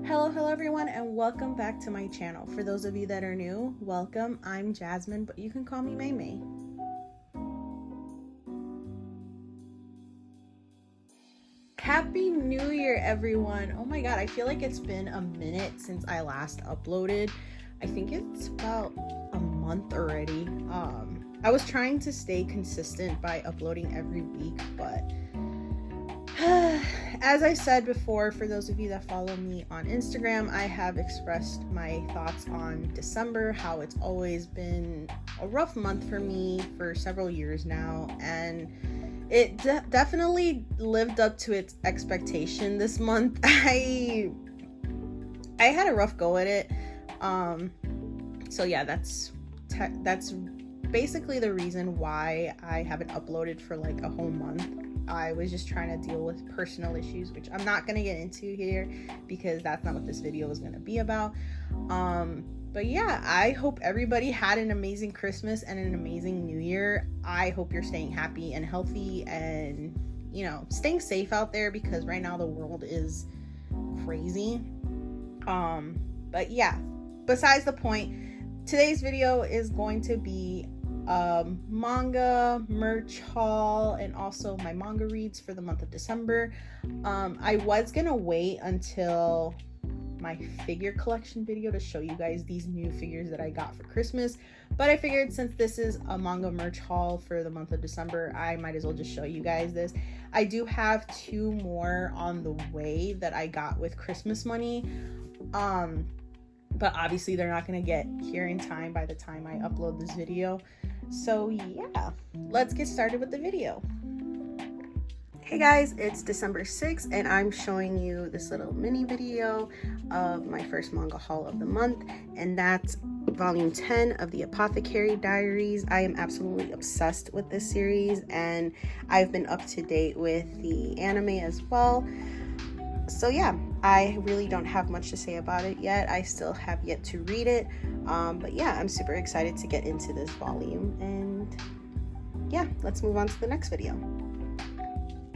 Hello everyone, and welcome back to my channel. For those of you that are new, welcome. I'm Jasmine, but you can call me May May. Happy New Year, everyone. Oh my god, I feel like it's been a minute since I last uploaded. I think it's about a month already. I was trying to stay consistent by uploading every week, but as I said before, for those of you that follow me on Instagram, I have expressed my thoughts on December, how it's always been a rough month for me for several years now, and it definitely lived up to its expectation this month. I had a rough go at it. So yeah, that's basically the reason why I haven't uploaded for like a whole month. I was just trying to deal with personal issues, which I'm not going to get into here because that's not what this video is going to be about. But yeah, I hope everybody had an amazing Christmas and an amazing New Year. I hope you're staying happy and healthy and, you know, staying safe out there because right now the world is crazy. But yeah, besides the point, today's video is going to be manga merch haul and also my manga reads for the month of December. I was gonna wait until my figure collection video to show you guys these new figures that I got for Christmas, but I figured since this is a manga merch haul for the month of December, I might as well just show you guys this. I do have 2 more on the way that I got with Christmas money, but obviously they're not going to get here in time by the time I upload this video. So yeah, let's get started with the video. Hey guys, it's December 6th and I'm showing you this little mini video of my first manga haul of the month, and that's volume 10 of the Apothecary Diaries. I am absolutely obsessed with this series and I've been up to date with the anime as well. So yeah, I really don't have much to say about it yet. I still have yet to read it. But yeah, I'm super excited to get into this volume, and yeah, let's move on to the next video.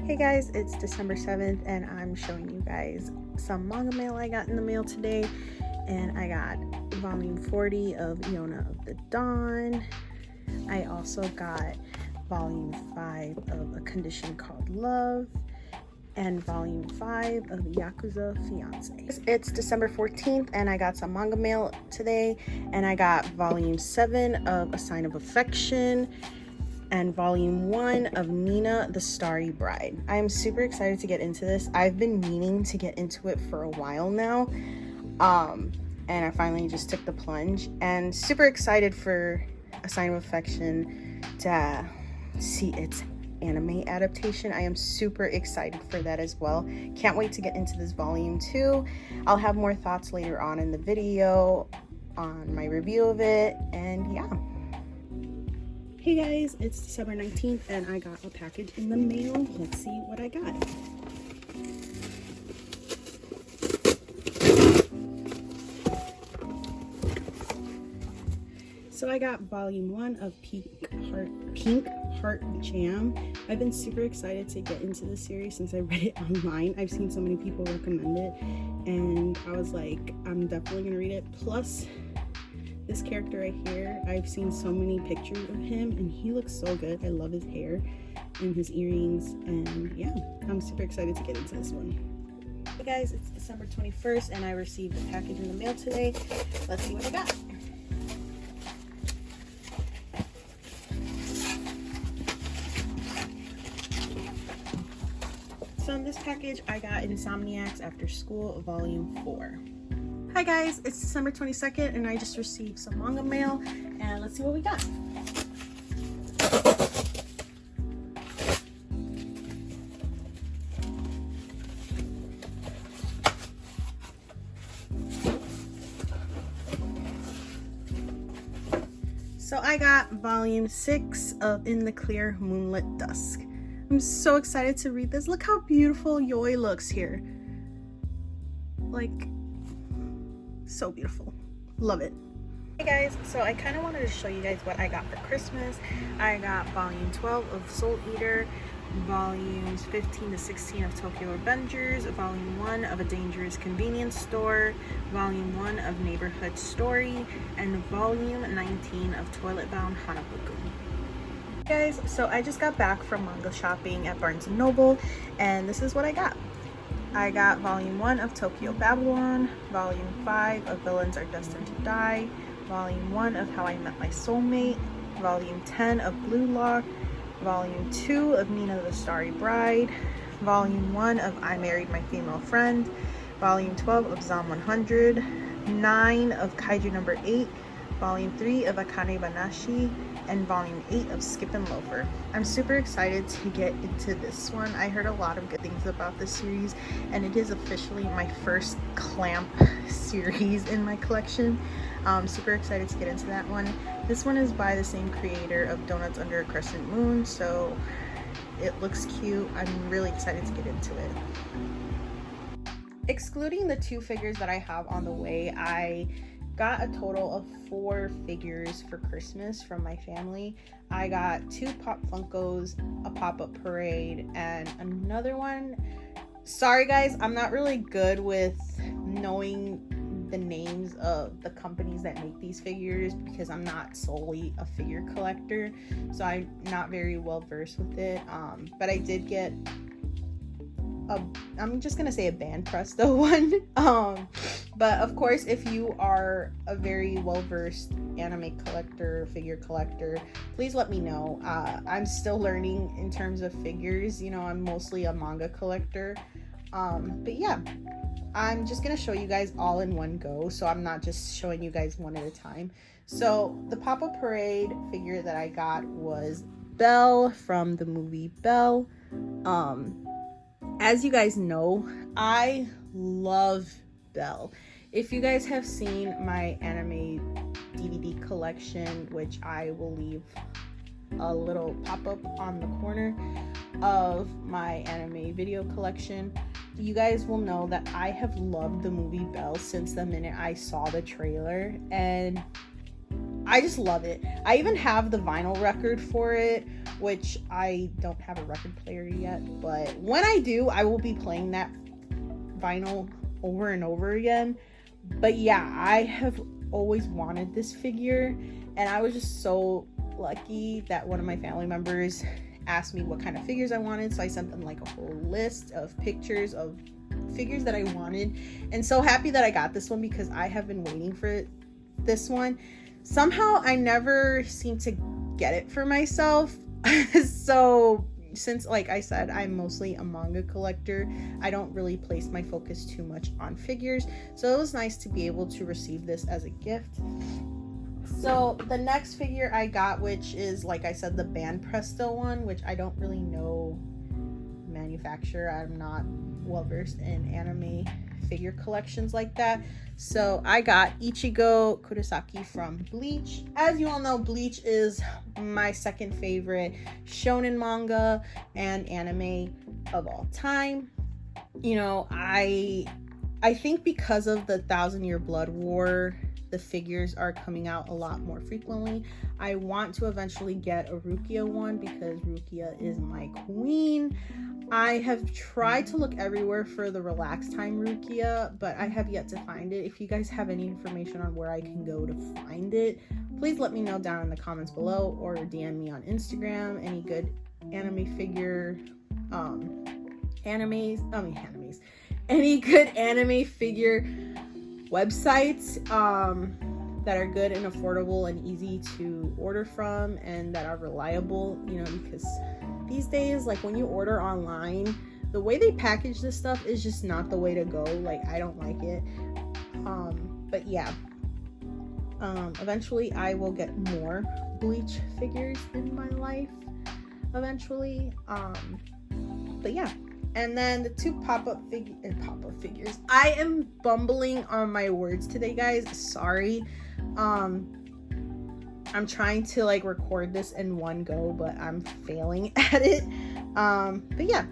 Hey guys, it's December 7th and I'm showing you guys some manga mail I got in the mail today. And I got volume 40 of Yona of the Dawn. I also got volume 5 of A Condition Called Love and volume 5 of Yakuza Fianc. It's December 14th and I got some manga mail today, and I got volume 7 of A Sign of Affection and volume 1 of Nina the Starry Bride. I am super excited to get into this. I've been meaning to get into it for a while now, and I finally just took the plunge, and super excited for A Sign of Affection to see its anime adaptation. I am super excited for that as well. Can't wait to get into this volume 2. I'll have more thoughts later on in the video on my review of it, and yeah. Hey guys, it's December 19th and I got a package in the mail. Let's see what I got. So I got volume 1 of Pink Heart Jam. I've been super excited to get into this series since I read it online. I've seen so many people recommend it and I was like, I'm definitely gonna read it. Plus, this character right here, I've seen so many pictures of him and he looks so good. I love his hair and his earrings, and yeah, I'm super excited to get into this one. Hey guys, it's December 21st and I received a package in the mail today. Let's see what I got. So in this package, I got Insomniacs After School Volume 4. Hi guys, it's December 22nd and I just received some manga mail, and let's see what we got. So I got volume 6 of In the Clear Moonlit Dusk. I'm so excited to read this. Look how beautiful Yoi looks here. Like, so beautiful. Love it. Hey guys, so I kind of wanted to show you guys what I got for Christmas. I got volume 12 of Soul Eater, volumes 15 to 16 of Tokyo Avengers, volume 1 of A Dangerous Convenience Store, volume 1 of Neighborhood Story, and volume 19 of Toilet Bound Hanabuku. Guys, so I just got back from manga shopping at Barnes & Noble, and this is what I got. I got volume 1 of Tokyo Babylon, volume 5 of Villains Are Destined to Die, volume 1 of How I Met My Soulmate, volume 10 of Blue Lock, volume 2 of Nina the Starry Bride, volume 1 of I Married My Female Friend, volume 12 of Zom 100, 9 of Kaiju number 8, volume 3 of Akane Banashi, and volume 8 of Skip and Loafer. I'm super excited to get into this one. I heard a lot of good things about this series, and it is officially my first Clamp series in my collection. Super excited to get into that one. This one is by the same creator of Donuts Under a Crescent Moon, so it looks cute. I'm really excited to get into it. Excluding the 2 figures that I have on the way, I got a total of 4 figures for Christmas from my family. I got 2 Pop Funkos, a pop-up parade, and another one. Sorry guys, I'm not really good with knowing the names of the companies that make these figures because I'm not solely a figure collector, so I'm not very well versed with it. But I did get I'm just gonna say a band Presto one. But of course, if you are a very well-versed anime collector, figure collector, please let me know. I'm still learning in terms of figures. You know, I'm mostly a manga collector. But yeah, I'm just gonna show you guys all in one go, so I'm not just showing you guys one at a time. So the Pop-Up Parade figure that I got was Belle from the movie Belle. As you guys know, I love Belle. If you guys have seen my anime DVD collection, which I will leave a little pop-up on the corner of my anime video collection, you guys will know that I have loved the movie Belle since the minute I saw the trailer, and I just love it. I even have the vinyl record for it, which I don't have a record player yet, but when I do, I will be playing that vinyl over and over again. But yeah, I have always wanted this figure, and I was just so lucky that one of my family members asked me what kind of figures I wanted, so I sent them like a whole list of pictures of figures that I wanted, and so happy that I got this one because I have been waiting for this one. Somehow I never seem to get it for myself. So since, like I said, I'm mostly a manga collector, I don't really place my focus too much on figures, so it was nice to be able to receive this as a gift. So the next figure I got, which is, like I said, the Band Presto one, which I don't really know manufacturer. I'm not well versed in anime figure collections like that. So I got Ichigo Kurosaki from Bleach. As you all know, Bleach is my second favorite shonen manga and anime of all time. You know, I think because of the 1,000-Year Blood War, the figures are coming out a lot more frequently. I want to eventually get a Rukia one because Rukia is my queen. I have tried to look everywhere for the Relax Time Rukia, but I have yet to find it. If you guys have any information on where I can go to find it, please let me know down in the comments below or DM me on Instagram. Any good anime figure, any good anime figure websites that are good and affordable and easy to order from and that are reliable, you know, because these days, like when you order online, the way they package this stuff is just not the way to go. Like, I don't like it. But yeah, eventually I will get more Bleach figures in my life eventually. But yeah. And then the 2 pop-up figures. I am bumbling on my words today, guys. Sorry. I'm trying to like record this in one go, but I'm failing at it. But yeah,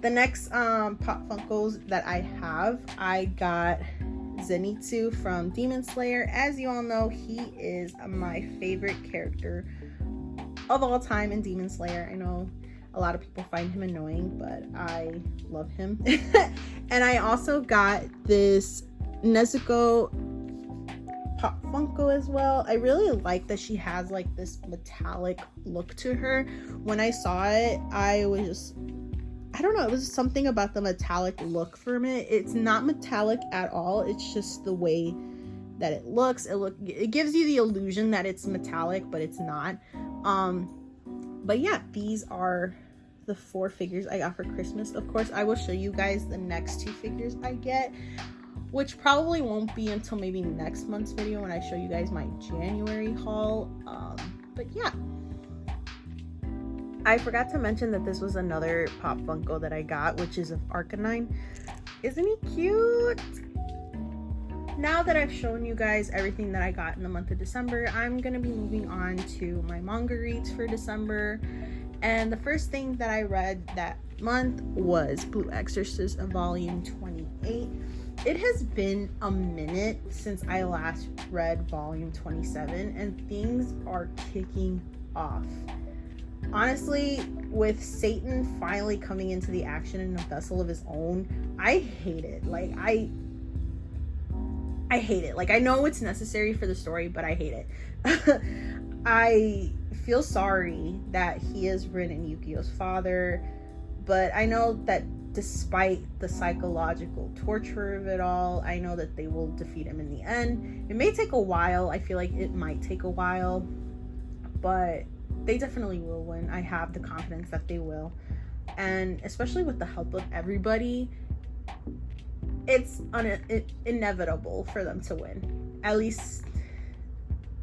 the next Pop Funkos that I have, I got Zenitsu from Demon Slayer. As you all know, he is my favorite character of all time in Demon Slayer. I know A lot of people find him annoying, but I love him. And I also got this Nezuko Pop Funko as well. I really like that she has like this metallic look to her. When I saw it, I was just, I don't know, it was something about the metallic look for me. It's not metallic at all. It's just the way that it looks. It gives you the illusion that it's metallic, but it's not. But yeah, these are the 4 figures I got for Christmas. Of course, I will show you guys the next 2 figures I get, which probably won't be until maybe next month's video when I show you guys my January haul. But yeah, I forgot to mention that this was another Pop Funko that I got, which is of Arcanine. Isn't he cute? Now that I've shown you guys everything that I got in the month of December, I'm going to be moving on to my manga reads for December. And the first thing that I read that month was Blue Exorcist Volume 28. It has been a minute since I last read Volume 27, and things are kicking off. Honestly, with Satan finally coming into the action in a vessel of his own, I hate it. Like, I hate it. Like, I know it's necessary for the story, but I hate it. I feel sorry that he is Rin and Yukio's father, but I know that despite the psychological torture of it all, I know that they will defeat him in the end. It may take a while. I feel like it might take a while, but they definitely will win. I have the confidence that they will. And especially with the help of everybody, it's inevitable for them to win. At least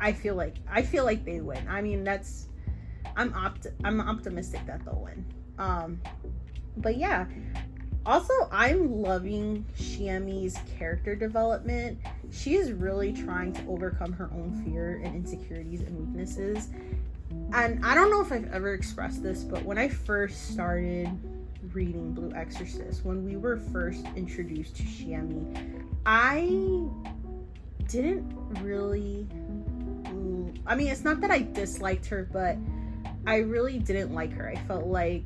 I feel like they win. I mean, I'm optimistic that they'll win. But yeah, also I'm loving Shiemi's character development. She is really trying to overcome her own fear and insecurities and weaknesses. And I don't know if I've ever expressed this, but when I first started reading Blue Exorcist, when we were first introduced to Shiemi, I didn't really, I mean, it's not that I disliked her, but I really didn't like her. I felt like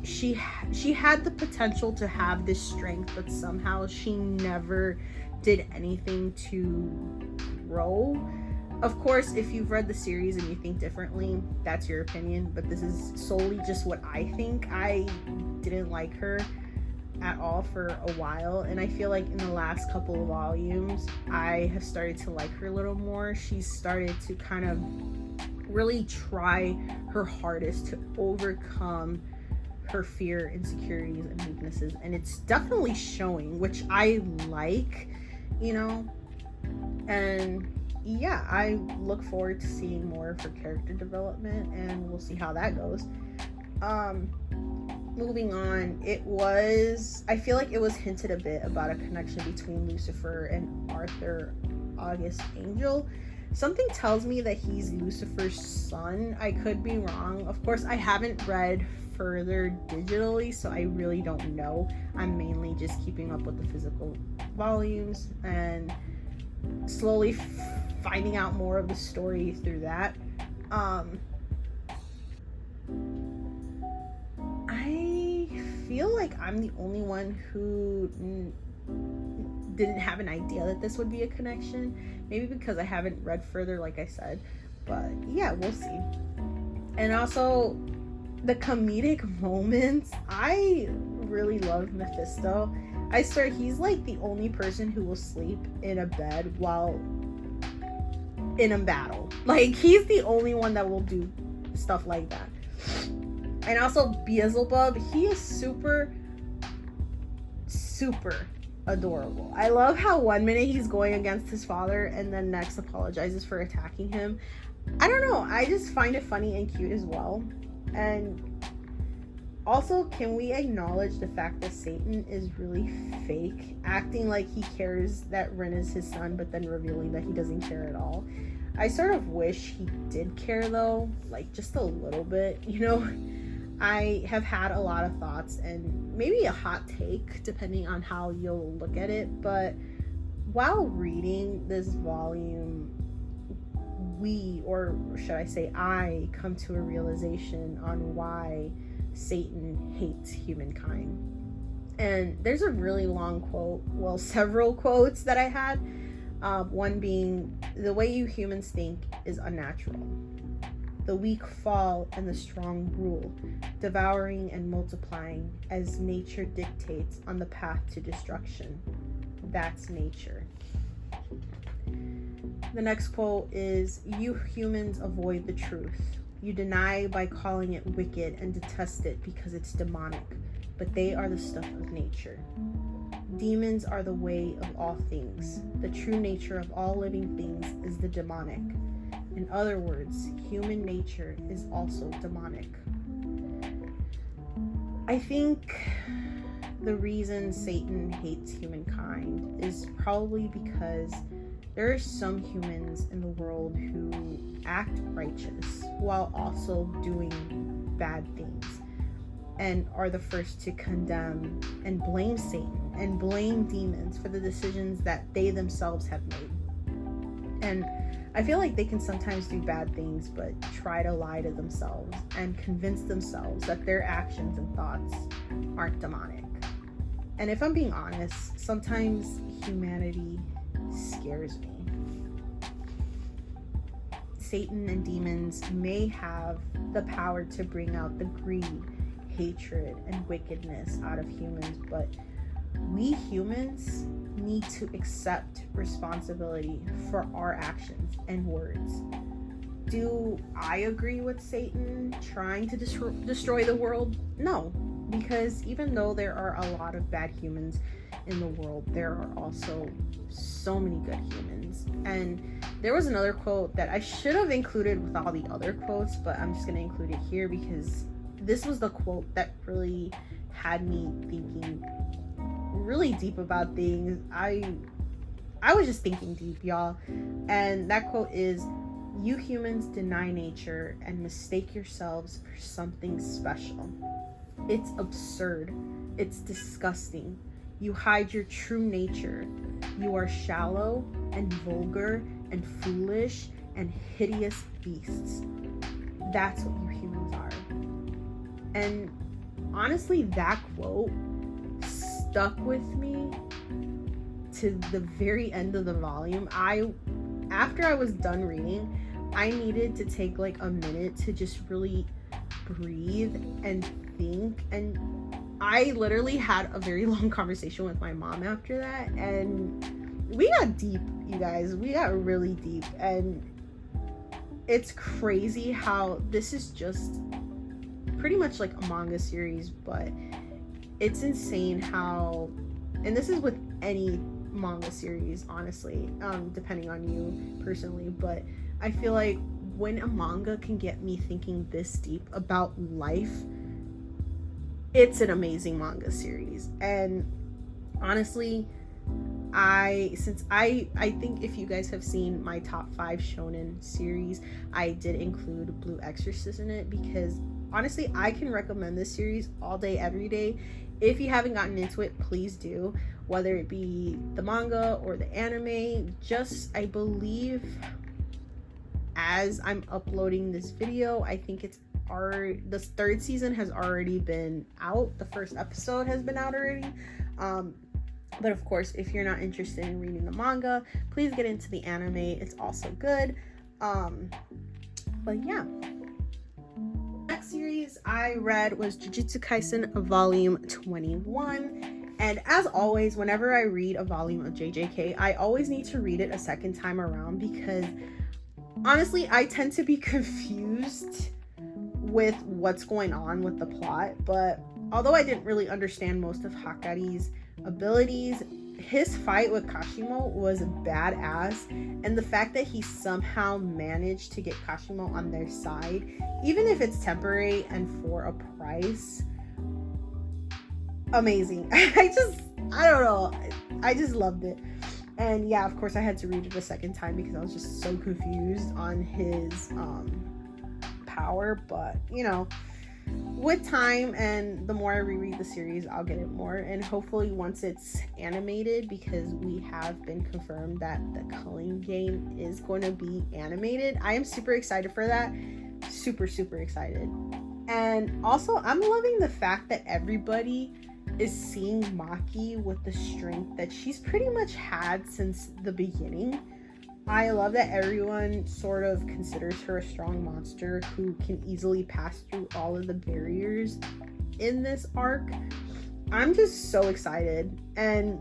she had the potential to have this strength, but somehow she never did anything to grow. Of course, if you've read the series and you think differently, that's your opinion, but this is solely just what I think. I didn't like her at all for a while, and I feel like in the last couple of volumes, I have started to like her a little more. She's started to kind of really try her hardest to overcome her fear, insecurities, and weaknesses, and it's definitely showing, which I like, you know. And yeah, I look forward to seeing more of her character development, and we'll see how that goes. Moving on, I feel like it was hinted a bit about a connection between Lucifer and Arthur August Angel. Something tells me that he's Lucifer's son. I could be wrong. Of course, I haven't read further digitally, so I really don't know. I'm mainly just keeping up with the physical volumes and slowly finding out more of the story through that. I feel like I'm the only one who didn't have an idea that this would be a connection. Maybe because I haven't read further, like I said. But yeah, we'll see. And also, the comedic moments. I really love Mephisto. I swear, he's like the only person who will sleep in a bed while in a battle. Like, he's the only one that will do stuff like that. And also Beelzebub, he is super adorable. I love how one minute he's going against his father and then next apologizes for attacking him. I don't know, I just find it funny and cute as well. And also, can we acknowledge the fact that Satan is really fake, acting like he cares that Rin is his son, but then revealing that he doesn't care at all. I sort of wish he did care though, like just a little bit, you know. I have had a lot of thoughts and maybe a hot take depending on how you'll look at it, but while reading this volume, we, or should I say I, come to a realization on why Satan hates humankind. And there's a really long quote, well, several quotes that I had. One being, the way you humans think is unnatural. The weak fall and the strong rule, devouring and multiplying as nature dictates on the path to destruction. That's nature. The next quote is, you humans avoid the truth. You deny by calling it wicked and detest it because it's demonic, but they are the stuff of nature. Demons are the way of all things. The true nature of all living things is the demonic. In other words, human nature is also demonic. I think the reason Satan hates humankind is probably because there are some humans in the world who act righteous while also doing bad things, and are the first to condemn and blame Satan and blame demons for the decisions that they themselves have made. And I feel like they can sometimes do bad things, but try to lie to themselves and convince themselves that their actions and thoughts aren't demonic. And if I'm being honest, sometimes humanity scares me. Satan and demons may have the power to bring out the greed, hatred, and wickedness out of humans, but we humans need to accept responsibility for our actions and words. Do I agree with Satan trying to destroy the world? No, because even though there are a lot of bad humans in the world, there are also so many good humans. And there was another quote that I should have included with all the other quotes, but I'm just going to include it here because this was the quote that really had me thinking really deep about things. I was just thinking deep, y'all. And that quote is, you humans deny nature and mistake yourselves for something special. It's absurd. It's disgusting. You hide your true nature. You are shallow and vulgar and foolish and hideous beasts. That's what you humans are. And honestly, that quote stuck with me to the very end of the volume. After I was done reading, I needed to take like a minute to just really breathe and think, and I literally had a very long conversation with my mom after that, and we got deep, you guys. We got really deep, and it's crazy how this is just pretty much like a manga series, but it's insane how, and this is with any manga series, honestly, depending on you personally, but I feel like when a manga can get me thinking this deep about life, it's an amazing manga series. And honestly, I think if you guys have seen my top 5 shonen series, I did include Blue Exorcist in it, because honestly, I can recommend this series all day, every day. If you haven't gotten into it, please do. Whether it be the manga or the anime, just, I believe, as I'm uploading this video, I think the 3rd season has already been out. The 1st episode has been out already. But of course, if you're not interested in reading the manga, please get into the anime. It's also good. But yeah. Next series I read was Jujutsu Kaisen Volume 21. And as always, whenever I read a volume of JJK, I always need to read it a second time around, because honestly, I tend to be confused with what's going on with the plot. But although I didn't really understand most of Hakari's abilities, his fight with Kashimo was badass, and the fact that he somehow managed to get Kashimo on their side, even if it's temporary and for a price, amazing. I don't know, I just loved it. And yeah, of course I had to read it a second time because I was just so confused on his power. But you know, with time and the more I reread the series, I'll get it more. And hopefully once it's animated, because we have been confirmed that the Culling game is going to be animated. I am super excited for that. Super excited. And also, I'm loving the fact that everybody is seeing Maki with the strength that she's pretty much had since the beginning. I love that everyone sort of considers her a strong monster who can easily pass through all of the barriers in this arc. I'm just so excited. And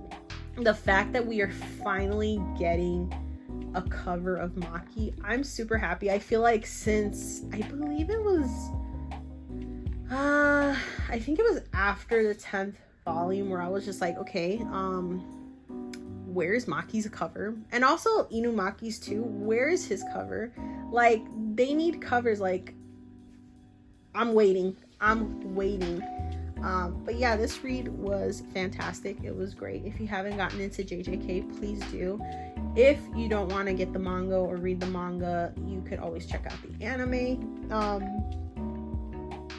the fact that we are finally getting a cover of Maki, I'm super happy. I feel like since, I believe it was, I think it was after the 10th volume where I was just like, okay, where's Maki's cover? And also Inumaki's too. Where is his cover? Like, they need covers. Like, I'm waiting. But yeah, this read was fantastic. It was great. If you haven't gotten into JJK, please do. If you don't want to get the manga or read the manga, you could always check out the anime.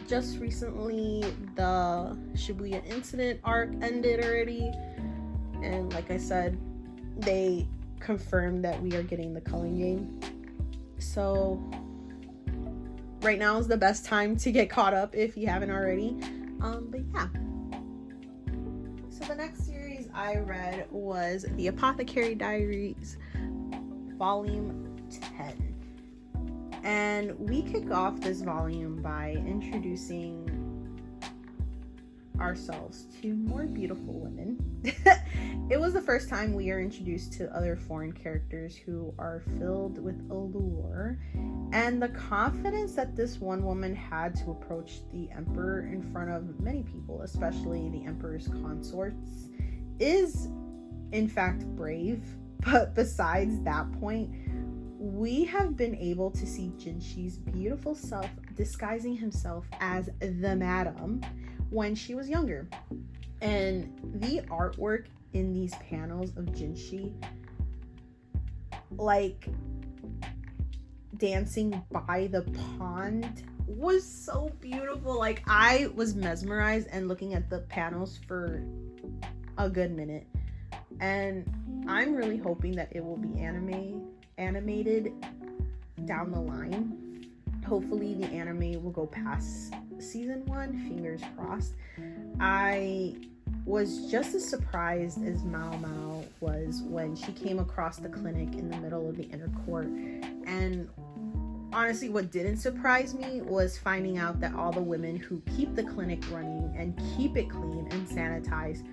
Just recently, the Shibuya incident arc ended already. And like I said, they confirmed that we are getting the Culling game. So right now is the best time to get caught up if you haven't already. But yeah. So the next series I read was the Apothecary Diaries, Volume 10. And we kick off this volume by introducing ourselves to more beautiful women. It was the first time we are introduced to other foreign characters who are filled with allure, and the confidence that this one woman had to approach the emperor in front of many people, especially the emperor's consorts, is in fact brave. But besides that point, we have been able to see Jinshi's beautiful self disguising himself as the madam when she was younger. And the artwork in these panels of Jinshi, like dancing by the pond, was so beautiful. Like, I was mesmerized and looking at the panels for a good minute. And I'm really hoping that it will be animated down the line. Hopefully the anime will go past season 1, fingers crossed. I was just as surprised as Mao Mao was when she came across the clinic in the middle of the inner court. And honestly, what didn't surprise me was finding out that all the women who keep the clinic running and keep it clean and sanitized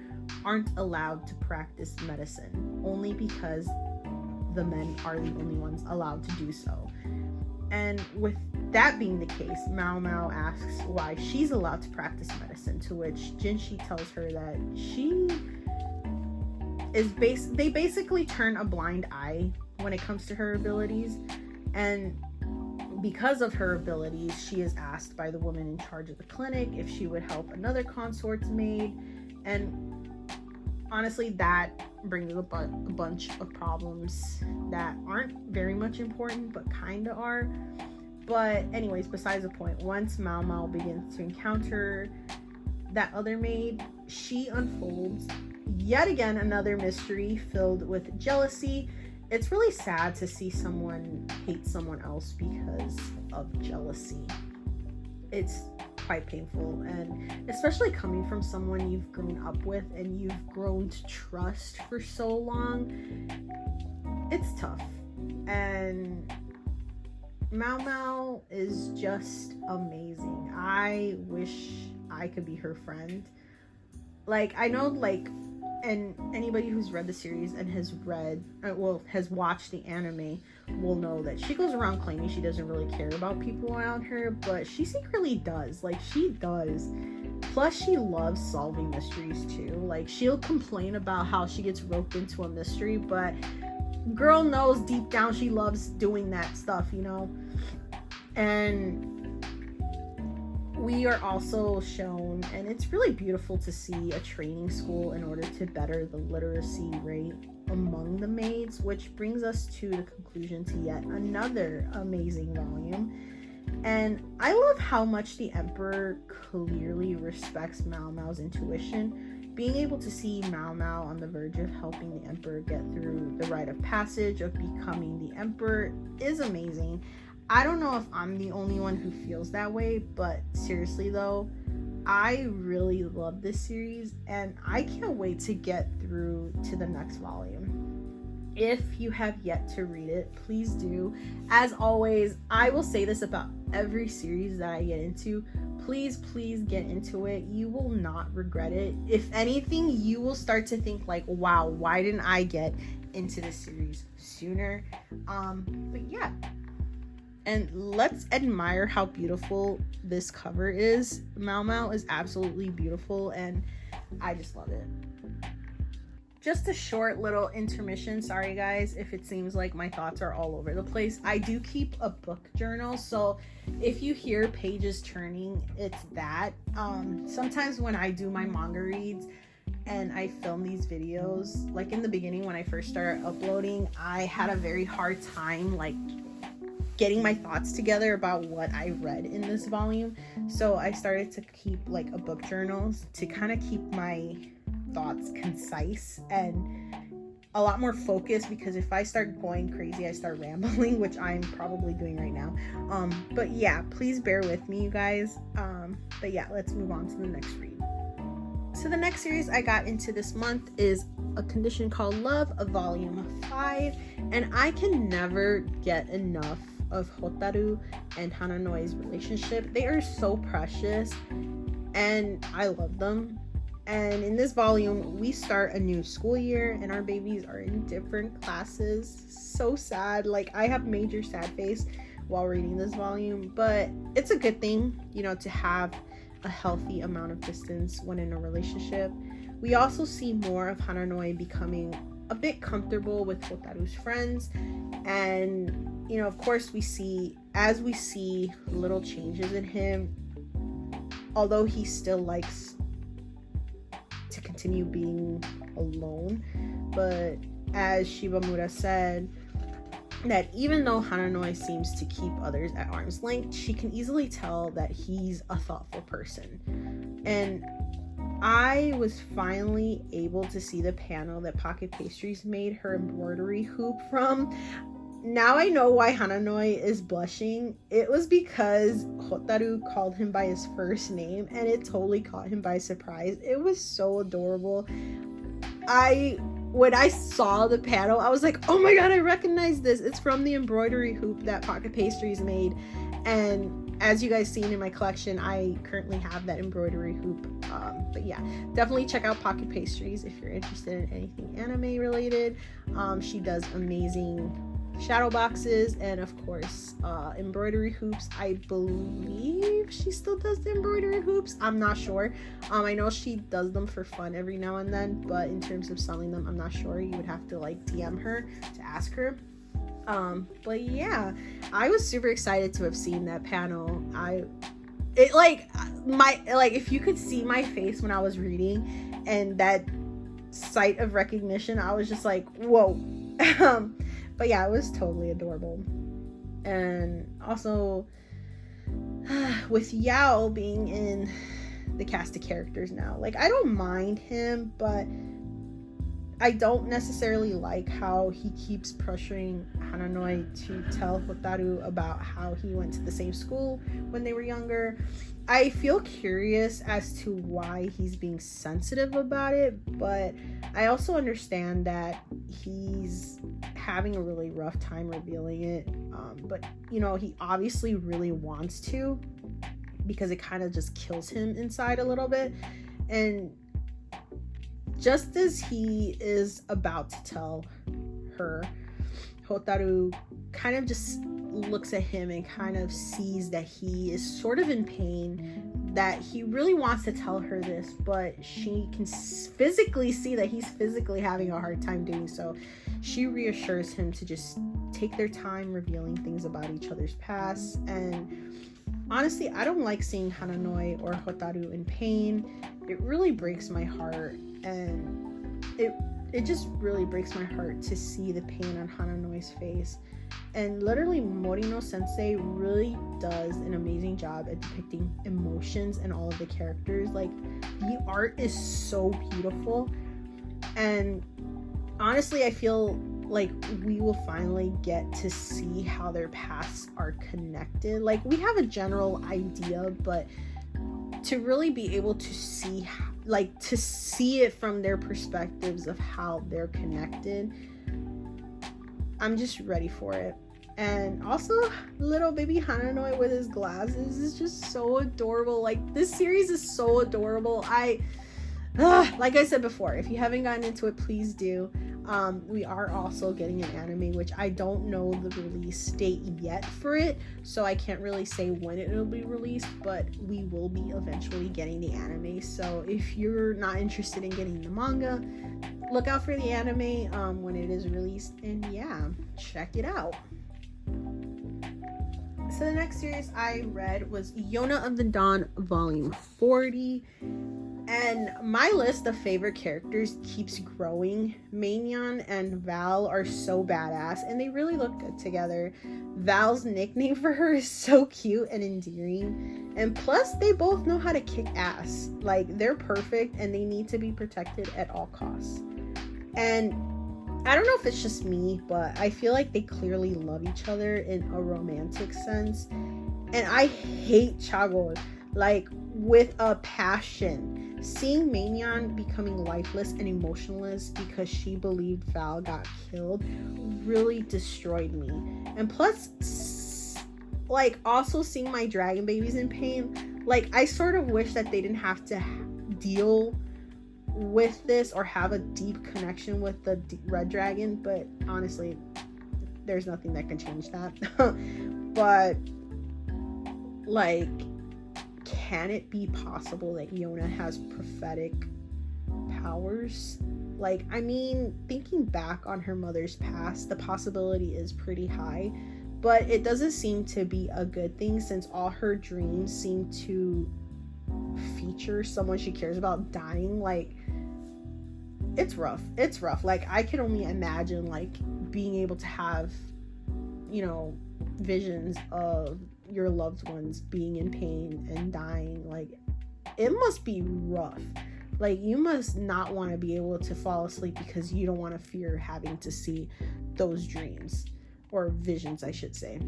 aren't allowed to practice medicine, only because the men are the only ones allowed to do so. And with that being the case, Mao Mao asks why she's allowed to practice medicine, to which Jinshi tells her that she is they basically turn a blind eye when it comes to her abilities. And because of her abilities, she is asked by the woman in charge of the clinic if she would help another consort's maid. And honestly, that brings up a bunch of problems that aren't very much important, but kind of are. But anyways, besides the point, once Mao Mao begins to encounter that other maid, she unfolds yet again another mystery filled with jealousy. It's really sad to see someone hate someone else because of jealousy. It's quite painful, and especially coming from someone you've grown up with and you've grown to trust for so long, it's tough. And Mao Mao is just amazing. I wish I could be her friend. Like, I know, like, and anybody who's read the series and has watched the anime will know that she goes around claiming she doesn't really care about people around her, but she secretly does. Like, she does. Plus, she loves solving mysteries too. Like, she'll complain about how she gets roped into a mystery, but girl knows deep down she loves doing that stuff, you know? And we are also shown, and it's really beautiful to see, a training school in order to better the literacy rate among the maids, which brings us to the conclusion to yet another amazing volume. And I love how much the Emperor clearly respects Mao Mao's intuition. Being able to see Mao Mao on the verge of helping the Emperor get through the rite of passage of becoming the Emperor is amazing. I don't know if I'm the only one who feels that way, but seriously though, I really love this series and I can't wait to get through to the next volume. If you have yet to read it, please do. As always, I will say this about every series that I get into. Please get into it. You will not regret it. If anything, you will start to think like, wow, why didn't I get into this series sooner? But yeah. And let's admire how beautiful this cover is. Mao Mao is absolutely beautiful and I just love it. Just a short little intermission. Sorry guys if it seems like my thoughts are all over the place. I do keep a book journal, so if you hear pages turning, it's that. Sometimes when I do my manga reads and I film these videos, like in the beginning when I first started uploading, I had a very hard time like getting my thoughts together about what I read in this volume. So I started to keep like a book journal to kind of keep my thoughts concise and a lot more focused, because if I start going crazy I start rambling, which I'm probably doing right now. But yeah, please bear with me you guys. But yeah, let's move on to the next read. So the next series I got into this month is A Condition Called Love, a volume 5, and I can never get enough of Hotaru and Hananoi's relationship. They are so precious and I love them. And in this volume, we start a new school year and our babies are in different classes. So sad. Like, I have major sad face while reading this volume, but it's a good thing, you know, to have a healthy amount of distance when in a relationship. We also see more of Hananoi becoming a bit comfortable with Hotaru's friends. And, you know, of course, as we see little changes in him, although he still likes to continue being alone. But as Shibamura said, that even though Hananoi seems to keep others at arm's length, she can easily tell that he's a thoughtful person. And I was finally able to see the panel that Pocket Pastries made her embroidery hoop from. Now I know why Hananoi is blushing. It was because Hotaru called him by his first name and it totally caught him by surprise. It was so adorable. When I saw the panel, I was like, oh my god, I recognize this. It's from the embroidery hoop that Pocket Pastries made. And as you guys seen in my collection, I currently have that embroidery hoop. But yeah, definitely check out Pocket Pastries if you're interested in anything anime related. She does amazing shadow boxes and of course embroidery hoops. I believe she still does the embroidery hoops. I'm not sure. I know she does them for fun every now and then, but in terms of selling them, I'm not sure. You would have to like DM her to ask her. But yeah, I was super excited to have seen that panel. If you could see my face when I was reading and that sight of recognition, I was just like, whoa. But yeah, it was totally adorable. And also, with Yao being in the cast of characters now, like, I don't mind him, but I don't necessarily like how he keeps pressuring Hananoi to tell Hotaru about how he went to the same school when they were younger. I feel curious as to why he's being sensitive about it, but I also understand that he's having a really rough time revealing it. But, you know, he obviously really wants to, because it kind of just kills him inside a little bit. And just as he is about to tell her, Hotaru kind of just looks at him and kind of sees that he is sort of in pain, that he really wants to tell her this, but she can physically see that he's physically having a hard time doing so. She reassures him to just take their time revealing things about each other's past. And honestly, I don't like seeing Hananoi or Hotaru in pain. It really breaks my heart, and it just really breaks my heart to see the pain on Hananoi's face. And literally Morino Sensei really does an amazing job at depicting emotions in all of the characters. Like, the art is so beautiful, and honestly I feel like we will finally get to see how their paths are connected. Like, we have a general idea, but to really be able to see, like, to see it from their perspectives of how they're connected, I'm just ready for it. And also, little baby Hananoi with his glasses is just so adorable. Like, this series is so adorable. Like I said before, if you haven't gotten into it, please do. We are also getting an anime, which I don't know the release date yet for it, so I can't really say when it will be released, but we will be eventually getting the anime. So if you're not interested in getting the manga, look out for the anime when it is released, and yeah, check it out. So the next series I read was Yona of the Dawn Volume 40. And my list of favorite characters keeps growing. Maignan and Val are so badass, and they really look good together. Val's nickname for her is so cute and endearing. And plus, they both know how to kick ass. Like, they're perfect, and they need to be protected at all costs. And I don't know if it's just me, but I feel like they clearly love each other in a romantic sense. And I hate Chagor, like, with a passion. Seeing Maignan becoming lifeless and emotionless because she believed Val got killed really destroyed me. And plus, like, also seeing my dragon babies in pain, like, I sort of wish that they didn't have to deal with this or have a deep connection with the red dragon, but honestly, there's nothing that can change that. But, like, can it be possible that Yona has prophetic powers? Like, I mean, thinking back on her mother's past, the possibility is pretty high, but it doesn't seem to be a good thing since all her dreams seem to feature someone she cares about dying. Like, it's rough. Like, I can only imagine, like, being able to have, you know, visions of your loved ones being in pain and dying. Like, it must be rough. Like, you must not want to be able to fall asleep because you don't want to fear having to see those dreams or visions, I should say.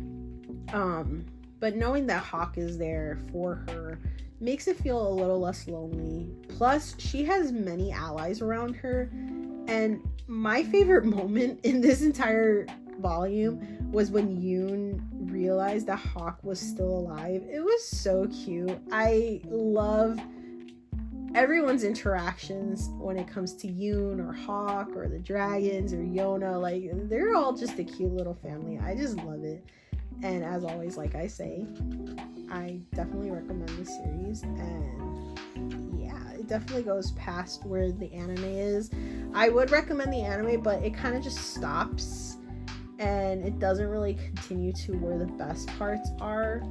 But knowing that Hawk is there for her makes it feel a little less lonely. Plus, she has many allies around her, and my favorite moment in this entire volume was when Yoon realized that Hawk was still alive. It was so cute. I love everyone's interactions when it comes to Yoon or Hawk or the dragons or Yona. Like, they're all just a cute little family. I just love it. And as always, like I say, I definitely recommend the series. And yeah, it definitely goes past where the anime is. I would recommend the anime, but it kind of just stops and it doesn't really continue to where the best parts are.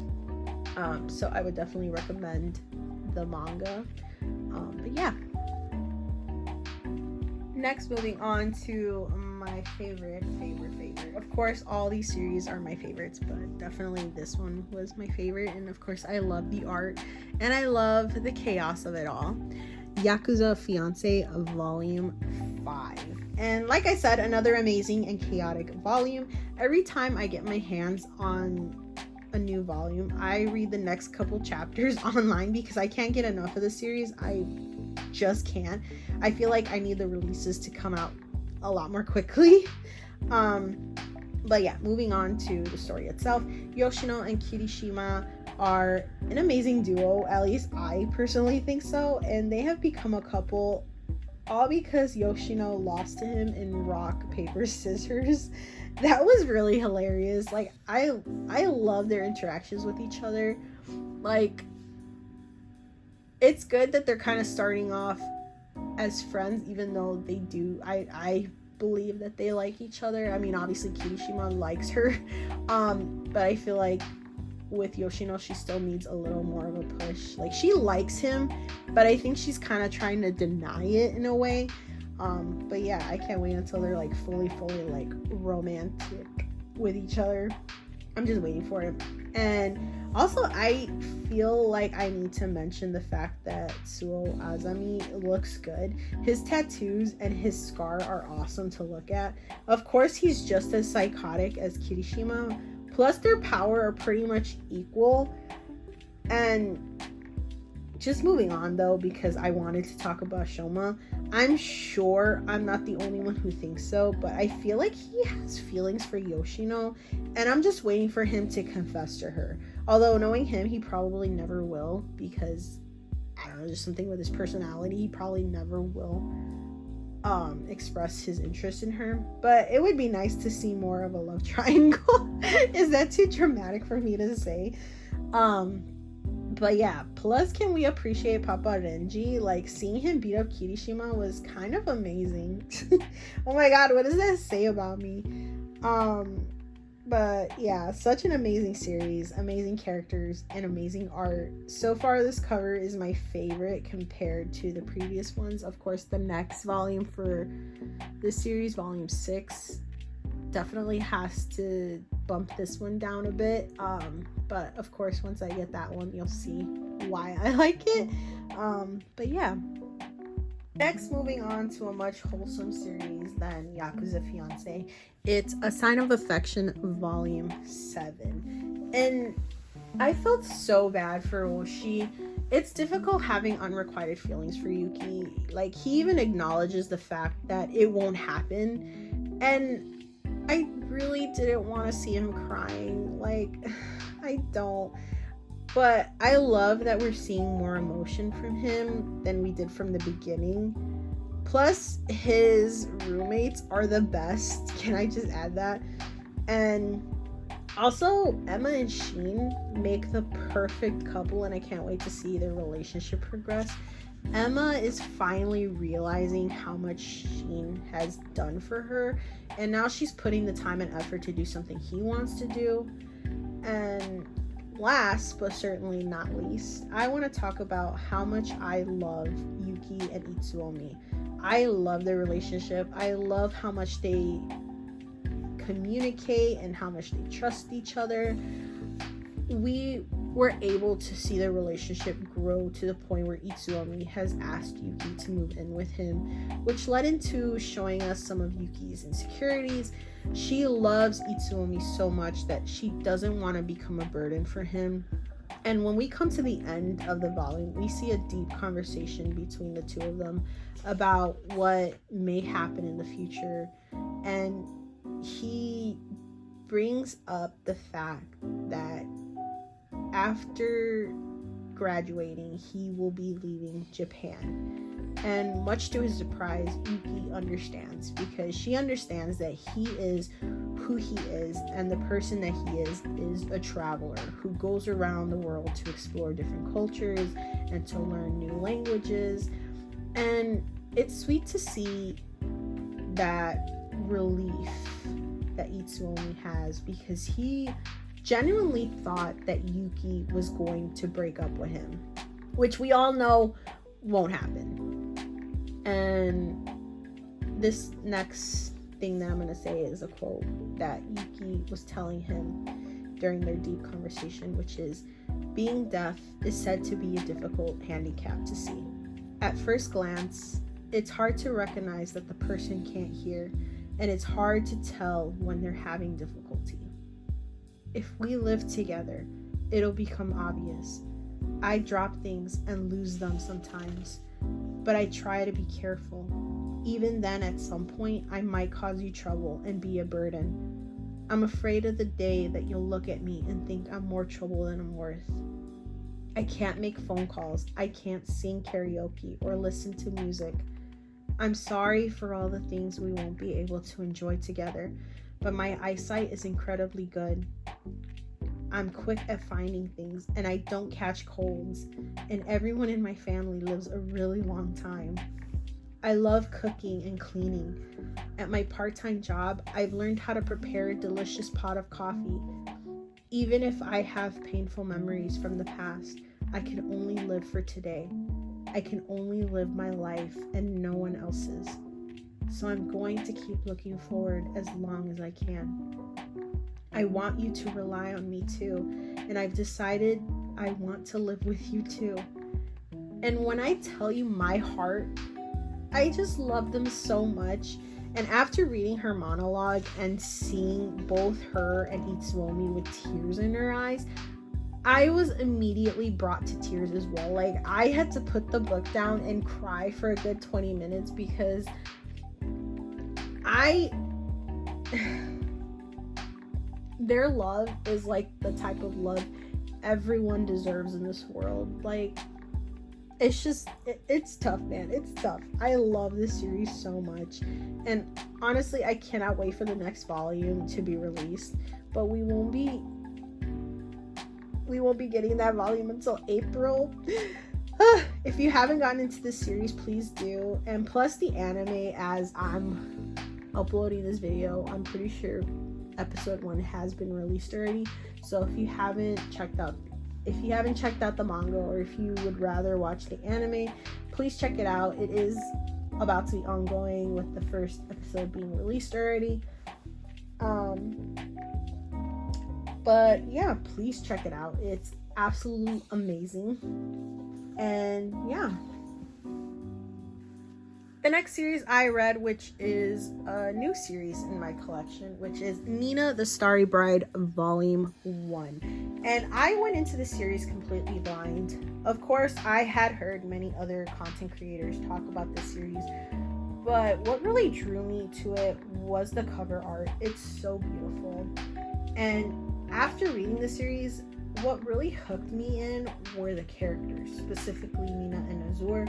So I would definitely recommend the manga. But yeah. Next, moving on to my favorite. Of course, all these series are my favorites, but definitely this one was my favorite. And of course, I love the art and I love the chaos of it all. Yakuza Fianc Volume 5. And like I said, another amazing and chaotic volume. Every time I get my hands on a new volume, I read the next couple chapters online because I can't get enough of the series. I just can't. I feel like I need the releases to come out a lot more quickly. But yeah, moving on to the story itself. Yoshino and Kirishima are an amazing duo, at least I personally think so, and they have become a couple all because Yoshino lost to him in rock, paper, scissors. That was really hilarious. Like, I love their interactions with each other. Like, it's good that they're kind of starting off as friends, even though they do, I believe that they like each other. I mean, obviously Kirishima likes her, but I feel like with Yoshino she still needs a little more of a push. Like, she likes him, but I think she's kind of trying to deny it in a way. But yeah, I can't wait until they're like fully like romantic with each other. I'm just waiting for it. And also, I feel like I need to mention the fact that Suo Azami looks good. His tattoos and his scar are awesome to look at. Of course, he's just as psychotic as Kirishima. Plus, their power are pretty much equal. And just moving on, though, because I wanted to talk about Shoma. I'm sure I'm not the only one who thinks so, but I feel like he has feelings for Yoshino, and I'm just waiting for him to confess to her. Although, knowing him, he probably never will, because, I don't know, just something with his personality, he probably never will express his interest in her. But it would be nice to see more of a love triangle. Is that too dramatic for me to say? But yeah, plus can we appreciate Papa Renji? Like, seeing him beat up Kirishima was kind of amazing. Oh my god, what does that say about me? But yeah, such an amazing series, amazing characters, and amazing art. So far, this cover is my favorite compared to the previous ones. Of course, the next volume for this series, volume 6, definitely has to bump this one down a bit. But of course, once I get that one, you'll see why I like it. But yeah. Next, moving on to a much wholesome series than Yakuza Fiance. It's A Sign of Affection, Volume 7. And I felt so bad for Oshi. It's difficult having unrequited feelings for Yuki. Like, he even acknowledges the fact that it won't happen. And I really didn't want to see him crying. Like, I don't. But I love that we're seeing more emotion from him than we did from the beginning. Plus, his roommates are the best. Can I just add that? And also, Emma and Sheen make the perfect couple, and I can't wait to see their relationship progress. Emma is finally realizing how much Sheen has done for her, and now she's putting the time and effort to do something he wants to do. And last, but certainly not least, I want to talk about how much I love Yuki and Itsuomi. I love their relationship. I love how much they communicate and how much they trust each other. We were able to see their relationship grow to the point where Itsuomi has asked Yuki to move in with him, which led into showing us some of Yuki's insecurities. She loves Itsuomi so much that she doesn't want to become a burden for him. And when we come to the end of the volume, we see a deep conversation between the two of them about what may happen in the future. And he brings up the fact that after graduating, he will be leaving Japan. And much to his surprise, Yuki understands, because she understands that he is who he is, and the person that he is a traveler who goes around the world to explore different cultures and to learn new languages. And it's sweet to see that relief that Itsuomi has, because he genuinely thought that Yuki was going to break up with him, which we all know won't happen. And this next thing that I'm going to say is a quote that Yuki was telling him during their deep conversation, which is, "Being deaf is said to be a difficult handicap to see. At first glance, it's hard to recognize that the person can't hear, and it's hard to tell when they're having difficulty. If we live together, it'll become obvious. I drop things and lose them sometimes, but I try to be careful. Even then, at some point, I might cause you trouble and be a burden. I'm afraid of the day that you'll look at me and think I'm more trouble than I'm worth. I can't make phone calls. I can't sing karaoke or listen to music. I'm sorry for all the things we won't be able to enjoy together, but my eyesight is incredibly good. I'm quick at finding things, and I don't catch colds, and everyone in my family lives a really long time. I love cooking and cleaning. At my part-time job, I've learned how to prepare a delicious pot of coffee. Even if I have painful memories from the past, I can only live for today. I can only live my life and no one else's. So I'm going to keep looking forward as long as I can. I want you to rely on me too, and I've decided I want to live with you too. And when I tell you my heart, I just love them so much. And after reading her monologue and seeing both her and Itsuomi with tears in her eyes, I was immediately brought to tears as well. Like, I had to put the book down and cry for a good 20 minutes because their love is like the type of love everyone deserves in this world. Like, it's just, it's tough, man. It's tough. I love this series so much. And honestly, I cannot wait for the next volume to be released. But we won't be getting that volume until April. If you haven't gotten into this series, please do. And plus the anime, as I'm uploading this video, I'm pretty sure episode 1 has been released already. So if you haven't checked out the manga, or if you would rather watch the anime, please check it out. It is about to be ongoing, with the first episode being released already. But yeah, please check it out. It's absolutely amazing. And yeah, the next series I read, which is a new series in my collection, which is Nina the Starry Bride Volume 1. And I went into the series completely blind. Of course, I had heard many other content creators talk about this series, but what really drew me to it was the cover art. It's so beautiful. And after reading the series, what really hooked me in were the characters, specifically Nina and Azur,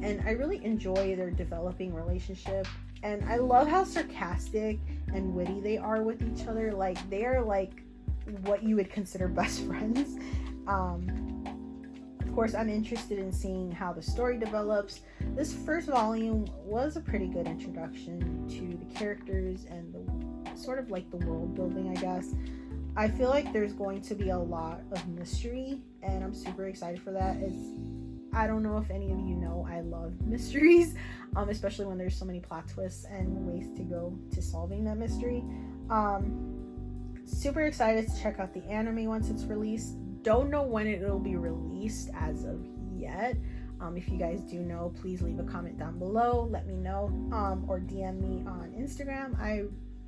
and I really enjoy their developing relationship. And I love how sarcastic and witty they are with each other. Like, they are like what you would consider best friends. Of course, I'm interested in seeing how the story develops. This first volume was a pretty good introduction to the characters and the sort of like the world building, I guess. I feel like there's going to be a lot of mystery, and I'm super excited for that. I don't know if any of you know, I love mysteries, especially when there's so many plot twists and ways to go to solving that mystery. Super excited to check out the anime once it's released. Don't know when it'll be released as of yet. If you guys do know, please leave a comment down below, let me know, or DM me on Instagram. I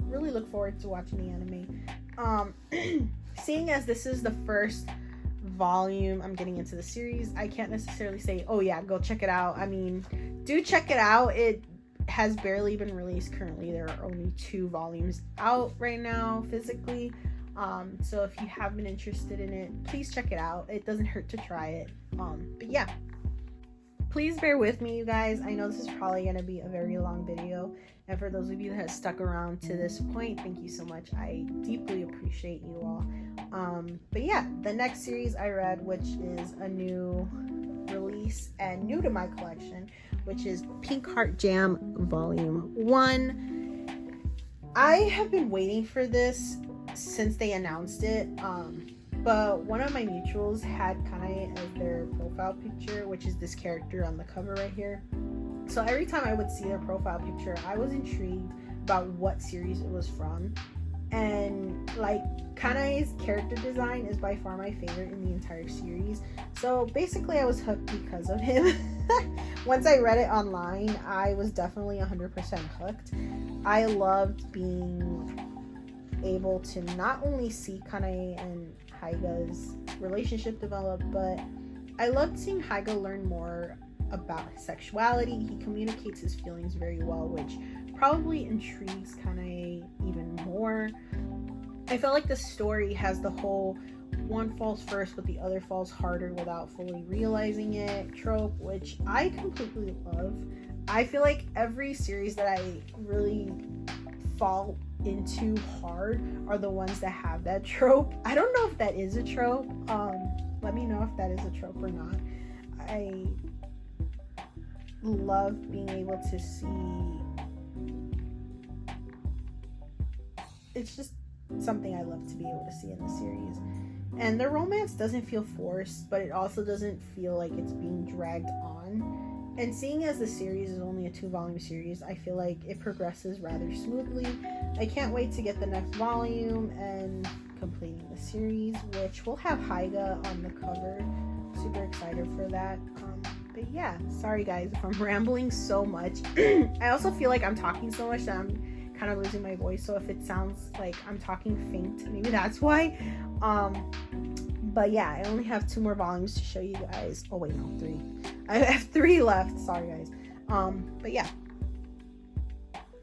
really look forward to watching the anime. Seeing as this is the first volume I'm getting into the series, I can't necessarily say, oh yeah, go check it out. I mean, do check it out. It has barely been released currently. There are only 2 volumes out right now physically. So if you have been interested in it, please check it out. It doesn't hurt to try it. But yeah, please bear with me, you guys. I know this is probably going to be a very long video. And for those of you that have stuck around to this point, thank you so much. I deeply appreciate you all. But yeah, the next series I read, which is a new release and new to my collection, which is Pink Heart Jam Volume 1. I have been waiting for this since they announced it. But one of my mutuals had Kanae as their profile picture, which is this character on the cover right here. So every time I would see their profile picture, I was intrigued about what series it was from. And like, Kanae's character design is by far my favorite in the entire series. So basically I was hooked because of him. Once I read it online, I was definitely 100% hooked. I loved being able to not only see Kanae and Haiga's relationship develop, but I loved seeing Haiga learn more about his sexuality. He communicates his feelings very well, which probably intrigues Kanae even more. I felt like the story has the whole one falls first but the other falls harder without fully realizing it trope, which I completely love. I feel like every series that I really fall into hard are the ones that have that trope. I don't know if that is a trope. Let me know if that is a trope or not. I love being able to see, it's just something I love to be able to see in the series. And the romance doesn't feel forced, but it also doesn't feel like it's being dragged on. And seeing as the series is only a 2-volume series, I feel like it progresses rather smoothly. I can't wait to get the next volume and completing the series, which will have Haiga on the cover. Super excited for that. But yeah, sorry guys if I'm rambling so much. I also feel like I'm talking so much that I'm kind of losing my voice, so if it sounds like I'm talking faint, maybe that's why. But yeah, I only have 2 more volumes to show you guys. Oh wait, no, 3. I have 3 left. Sorry guys. But yeah.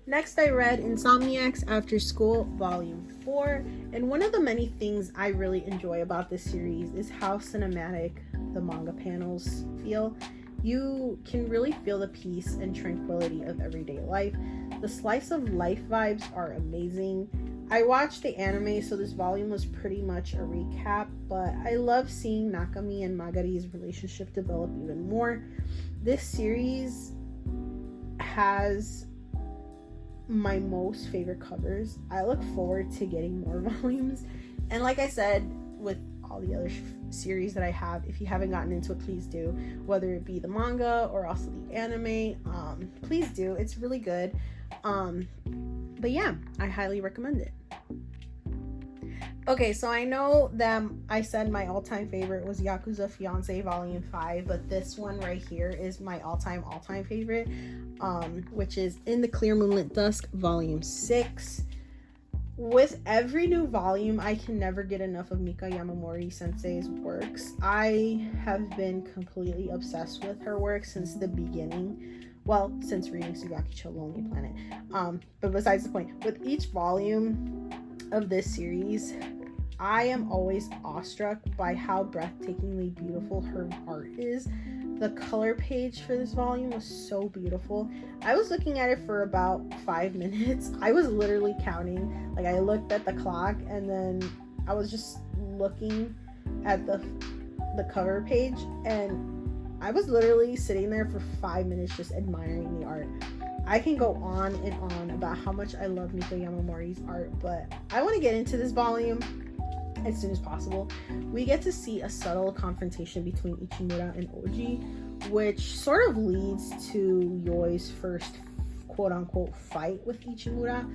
Next I read Insomniacs After School Volume 4, and one of the many things I really enjoy about this series is how cinematic the manga panels feel. You can really feel the peace and tranquility of everyday life. The slice of life vibes are amazing. I watched the anime, so this volume was pretty much a recap, but I love seeing Nakami and Magari's relationship develop even more. This series has my most favorite covers. I look forward to getting more volumes, and like I said with all the other series that I have, if you haven't gotten into it, please do, whether it be the manga or also the anime. Please do, it's really good. But yeah, I highly recommend it. Okay, so I know that I said my all-time favorite was Yakuza Fianc Volume 5, but this one right here is my all-time favorite, which is In the Clear Moonlit Dusk Volume 6. With every new volume, I can never get enough of Mika Yamamori Sensei's works. I have been completely obsessed with her work since the beginning. Well, since reading Sugakicho Lonely Planet. But besides the point, with each volume of this series, I am always awestruck by how breathtakingly beautiful her art is. The color page for this volume was so beautiful. I was looking at it for about 5 minutes. I was literally counting. Like, I looked at the clock and then I was just looking at the cover page, and I was literally sitting there for 5 minutes just admiring the art. I can go on and on about how much I love Mika Yamamori's art, but I want to get into this volume as soon as possible. We get to see a subtle confrontation between Ichimura and Oji, which sort of leads to Yoi's first quote-unquote fight with Ichimura,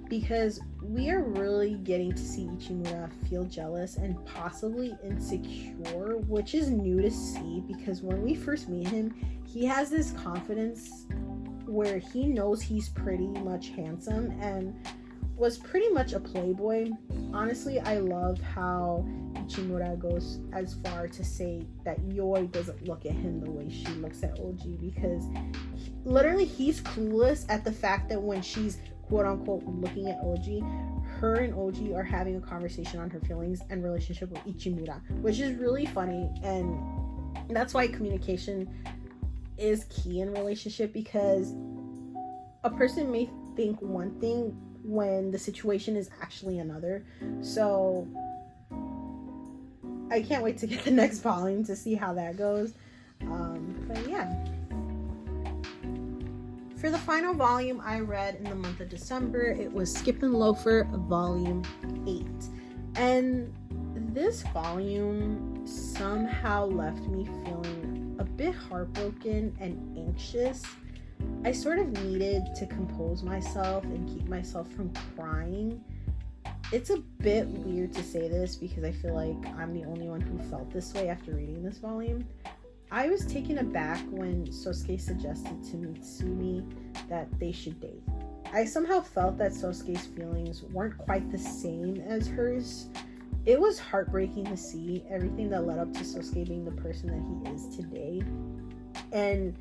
because we are really getting to see Ichimura feel jealous and possibly insecure, which is new to see, because when we first meet him, he has this confidence where he knows he's pretty much handsome and was pretty much a playboy. Honestly, I love how Ichimura goes as far to say that Yoi doesn't look at him the way she looks at Oji, because literally he's clueless at the fact that when she's quote-unquote looking at Oji, her and Oji are having a conversation on her feelings and relationship with Ichimura, which is really funny. And that's why communication is key in relationship, because a person may think one thing when the situation is actually another. So I can't wait to get the next volume to see how that goes. But yeah, for the final volume I read in the month of December, it was Skippin' Loafer Volume 8, and this volume somehow left me feeling a bit heartbroken and anxious. I sort of needed to compose myself and keep myself from crying. It's a bit weird to say this because I feel like I'm the only one who felt this way after reading this volume. I was taken aback when Sosuke suggested to Mitsumi that they should date. I somehow felt that Sosuke's feelings weren't quite the same as hers. It was heartbreaking to see everything that led up to Sosuke being the person that he is today. And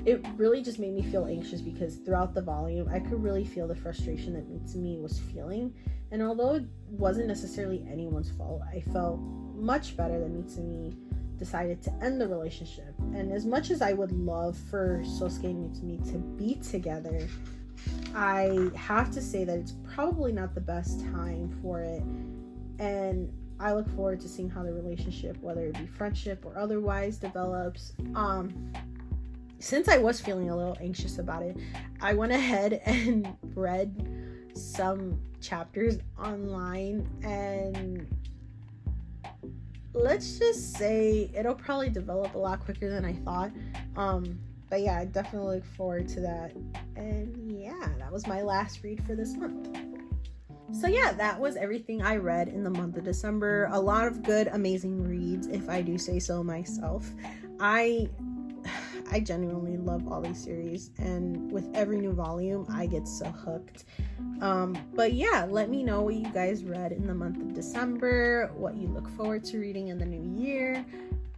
it really just made me feel anxious because throughout the volume, I could really feel the frustration that Mitsumi was feeling. And although it wasn't necessarily anyone's fault, I felt much better that Mitsumi decided to end the relationship. And as much as I would love for Sosuke and Mitsumi to be together, I have to say that it's probably not the best time for it. And I look forward to seeing how the relationship, whether it be friendship or otherwise, develops. Since I was feeling a little anxious about it, I went ahead and read some chapters online, and let's just say it'll probably develop a lot quicker than I thought. But yeah, I definitely look forward to that. And yeah, that was my last read for this month. So yeah, that was everything I read in the month of December. A lot of good, amazing reads, if I do say so myself. I genuinely love all these series, and with every new volume I get so hooked. But yeah, let me know what you guys read in the month of December, what you look forward to reading in the new year,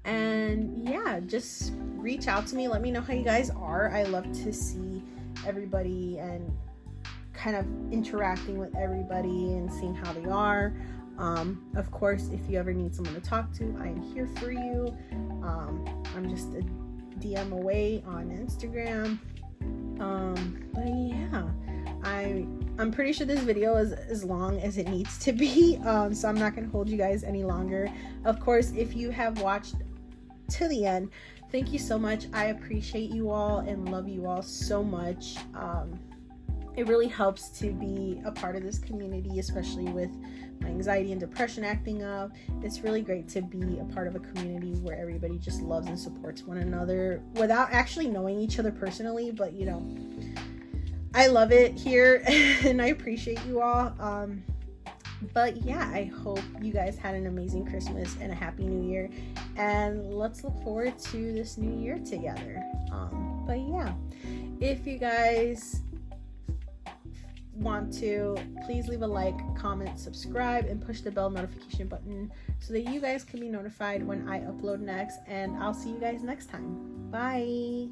and yeah, just reach out to me. Let me know how you guys are. I love to see everybody and kind of interacting with everybody and seeing how they are. Of course, if you ever need someone to talk to, I am here for you. I'm just a DM away on Instagram. But yeah, I'm pretty sure this video is as long as it needs to be, so I'm not gonna hold you guys any longer. Of course, if you have watched to the end, thank you so much. I appreciate you all and love you all so much. It really helps to be a part of this community, especially with my anxiety and depression acting up. It's really great to be a part of a community where everybody just loves and supports one another without actually knowing each other personally, but you know, I love it here and I appreciate you all. But yeah, I hope you guys had an amazing Christmas and a happy new year, and let's look forward to this new year together. But yeah, if you guys want to, please leave a like, comment, subscribe, and push the bell notification button so that you guys can be notified when I upload next, and I'll see you guys next time. Bye.